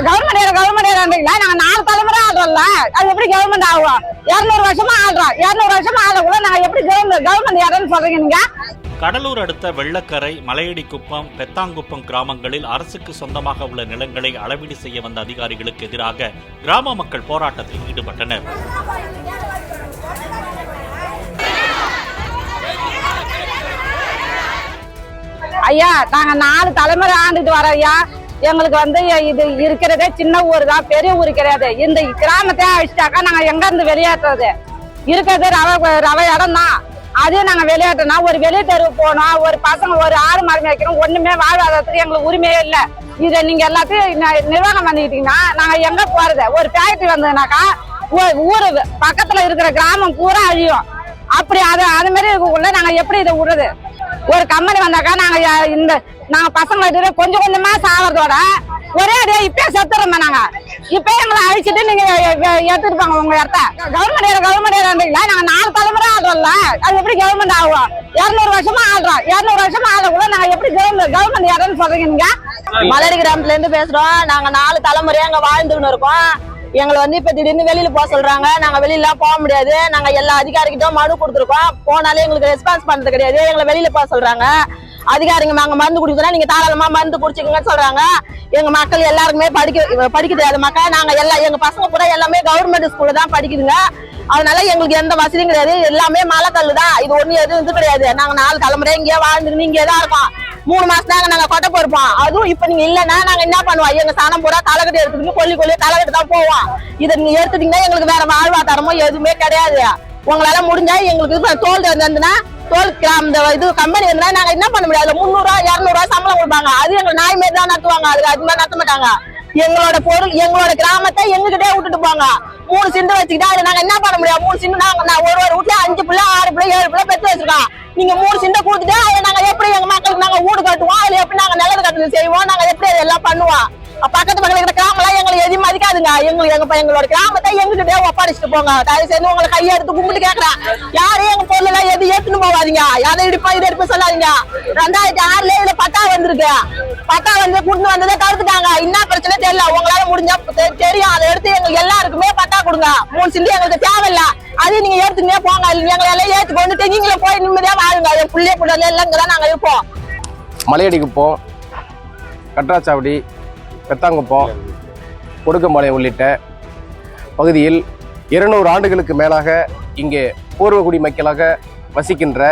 Government நாங்க 4 தலைமுறை ஆடுறோம்ல, அது எப்படி கவர்மெண்ட் ஆகும்? 200 வருஷமா ஆடுறோம். 200 வருஷமா ஆடக்குள்ள நாங்க எப்படி கவர்மெண்ட் யாருன்னு சொல்றீங்க நீங்க? கடலூர் அடுத்த வெள்ளக்கரை, மலையடிக்குப்பம், பெத்தாங்குப்பம் கிராமங்களில் அரசுக்கு சொந்தமாக உள்ள நிலங்களை அளவீடு செய்ய வந்த அதிகாரிகளுக்கு எதிராக கிராம மக்கள் போராட்டத்தில் ஈடுபட்டனர். ஐயா, நாங்க 4 தலைமுறை ஆண்டுட்டு வரோம் ஐயா. எங்களுக்கு இது இருக்கிறதே சின்ன ஊர் தான், பெரிய ஊர் கிடையாது. இந்த கிராமத்தை அழிச்சிட்டாக்கா நாங்க எங்க இருந்து வெளியேற்றுறது? இருக்கிறது ரவை இடம் தான், அதே நாங்க வெளியேற்றோம்னா ஒரு வெளியே தெருவு போனோம், ஒரு பசங்க ஒரு ஆடு மாடு மேய்க்கணும், ஒண்ணுமே வாழ்வாதாரத்துக்கு எங்களுக்கு உரிமையே இல்லை. இதை நீங்க எல்லாத்தையும் நிர்வாகம் பண்ணிக்கிட்டீங்கன்னா நாங்க எங்க போறது? ஒரு ஃபேக்டரி வந்ததுனாக்கா ஊரு பக்கத்துல இருக்கிற கிராமம் பூரா அழியும். அப்படி அது மாதிரி இருக்கக்குள்ள நாங்க எப்படி இதை விடுறது? ஒரு கம்பெனி வந்தாக்கா நாங்க பசங்க கொஞ்சம் கொஞ்சமா சாவறதோட ஒரே அடியா இப்பயே செத்துறோம். நாங்க இப்ப எங்களை அழிச்சிட்டு நீங்க எடுத்துட்டு போங்க உங்க இடத்த. கவர்மெண்ட் நாங்க 4 தலைமுறை ஆடுறோம்ல, அது எப்படி கவர்மெண்ட் ஆகும்? 200 வருஷமா ஆடுறோம். 200 வருஷமா ஆடக்குள்ள நாங்க எப்படி கவர்மெண்ட் யாருன்னு சொல்றீங்க நீங்க? மலரி கிராமத்துல இருந்து பேசுறோம். நாங்க 4 தலைமுறையா அங்க வாழ்ந்துன்னு இருக்கோம். எங்களை இப்ப திடீர்னு வெளியில போக சொல்றாங்க. நாங்க வெளியில போக முடியாது. நாங்க எல்லா அதிகாரிகிட்டும் மனு கொடுத்துருக்கோம். போனாலே எங்களுக்கு ரெஸ்பான்ஸ் பண்றது கிடையாது. எங்களை வெளியில போக சொல்றாங்க அதிகாரிங்க. நாங்க மருந்து குடிச்சோம்னா நீங்க தாராளமா மருந்து குடிச்சுக்கங்கன்னு சொல்றாங்க. எங்க மக்கள் எல்லாருக்குமே படிக்க தெரியாத மக்கள். நாங்க எங்க பசங்க கூட எல்லாமே கவர்மெண்ட் ஸ்கூல்ல தான் படிக்குதுங்க. அதனால எங்களுக்கு எந்த வசதியும் கிடையாது. எல்லாமே மலை கல்லு தான். இது ஒண்ணு எதுவும் இது கிடையாது. நாங்க 4 தலைமுறை இங்கேயே வாழ்ந்துட்டு இங்கே தான் இருக்கோம். 3 மாசம் தாங்க நாங்க கொட்டை போயிருப்போம். அதுவும் இப்ப நீங்க இல்லைன்னா நாங்க என்ன பண்ணுவோம்? எங்க சாணம் பூரா தலைக்கட்டு எடுத்துட்டு கொல்லி தலைக்கட்டு தான் போவோம். இதை நீங்க எடுத்துட்டீங்கன்னா எங்களுக்கு வேற வாழ்வாதாரமோ எதுவுமே கிடையாது. உங்களால முடிஞ்சா எங்களுக்கு தோல் இருந்ததுன்னா தோல் இது கம்பெனி இருந்தா நாங்க என்ன பண்ண முடியாது? 300 200 சம்பளம் கொடுப்பாங்க. அது எங்க நாய் மாரி தான் நடத்துவாங்க. அது மாதிரி நடத்த மாட்டாங்க. எங்களோட பொருள் எங்களோட கிராமத்தை எங்ககிட்டே விட்டுட்டு போங்க. 3 சிண்டு வச்சுக்கிட்டா அதை நாங்க என்ன பண்ண முடியாது? 3 சிண்டு நாங்க ஒரு வீட்டுல 5 பிள்ளை 6 பிள்ளை 7 பிள்ளை பெற்று வச்சிருக்கோம். நீங்க 3 சிண்டை கொடுத்துட்டு அதை நாங்க எப்படி எங்க மக்களுக்கு நாங்க வீடு கட்டுவோம்? அதுல எப்படி நாங்க நல்லது கட்டுறது செய்வோம்? நாங்க எப்படி அதெல்லாம் பண்ணுவோம்? பக்கத்து பக்கத்துல இருக்கிற கிராமம் எங்களுக்கு எதுவும் மதிக்காதுங்க. எங்களோட கிராமத்தை எங்ககிட்டே ஒப்படைச்சிட்டு போங்க. தயவு செய்து உங்களை கையை எடுத்து கும்பிட்டு கேட்கறேன். யாரையும் எங்க பொருள் எல்லாம் எது ஏத்துன்னு போவாதீங்க. அதை இதை சொல்லாதீங்க. 2006ல இதுல பட்டா வந்திருக்கு. பட்டா கூட்டு வந்ததை தடுத்துட்டாங்க. என்ன பிரச்சனை தெரியல. உங்களால முடிஞ்சா தெரியும். அதை எடுத்து எங்களுக்கு எல்லாருக்குமே பட்டா கொடுங்க. 3 சிண்டு எங்களுக்கு தேவையில்ல. அதையும் நீங்க எடுத்துக்கிட்டே போங்க. எங்களை எல்லாம் ஏத்துக்கொண்டு நீங்களே போய் நிம்மதியா வாழுங்க. என் பிள்ளை எல்லாம் இங்கதான் நாங்க இருப்போம். மலையடிக்குப்போம், கட்ராச்சாவடி, பெத்தாங்குப்பம், கொடுக்கம்பாளையம் உள்ளிட்ட பகுதியில் 200 ஆண்டுகளுக்கு மேலாக இங்கே பூர்வகுடி மக்களாக வசிக்கின்ற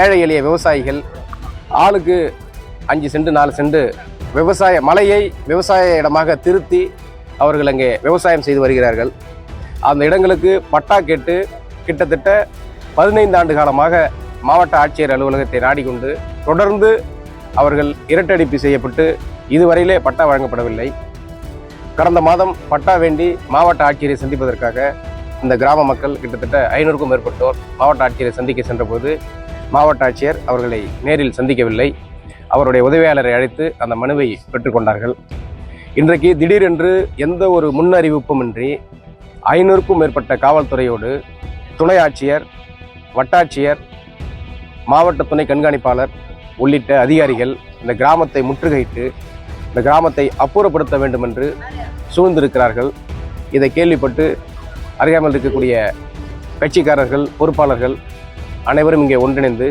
ஏழை எளிய விவசாயிகள் ஆளுக்கு 5 சென்ட் 4 சென்ட் மலையை விவசாய இடமாக திருத்தி அவர்கள் அங்கே விவசாயம் செய்து வருகிறார்கள். அந்த இடங்களுக்கு பட்டா கேட்டு கிட்டத்தட்ட 15 ஆண்டு காலமாக மாவட்ட ஆட்சியர் அலுவலகத்தை நாடிக்கொண்டு தொடர்ந்து அவர்கள் இரட்டடிப்பு செய்யப்பட்டு இதுவரையிலே பட்டா வழங்கப்படவில்லை. கடந்த மாதம் பட்டா வேண்டி மாவட்ட ஆட்சியரை சந்திப்பதற்காக இந்த கிராம மக்கள் கிட்டத்தட்ட 500க்கும் மேற்பட்டோர் மாவட்ட ஆட்சியரை சந்திக்க சென்றபோது மாவட்ட ஆட்சியர் அவர்களை நேரில் சந்திக்கவில்லை. அவருடைய உதவியாளரை அழைத்து அந்த மனுவை பெற்றுக்கொண்டார்கள். இன்றைக்கு திடீரென்று எந்த ஒரு முன் அறிவிப்புமின்றி 500க்கும் மேற்பட்ட காவல்துறையோடு துணை ஆட்சியர், வட்டாட்சியர், மாவட்ட துணை கண்காணிப்பாளர் உள்ளிட்ட அதிகாரிகள் இந்த கிராமத்தை முற்றுகையிட்டு இந்த கிராமத்தை அப்புறப்படுத்த வேண்டும் என்று சூழ்ந்திருக்கிறார்கள். இதை கேள்விப்பட்டு அருகாமையில் இருக்கக்கூடிய கட்சிக்காரர்கள், பொறுப்பாளர்கள் அனைவரும் இங்கே ஒன்றிணைந்து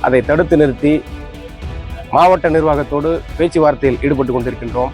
அதை தடுத்து நிறுத்தி மாவட்ட நிர்வாகத்தோடு பேச்சுவார்த்தையில் ஈடுபட்டு கொண்டிருக்கின்றோம்.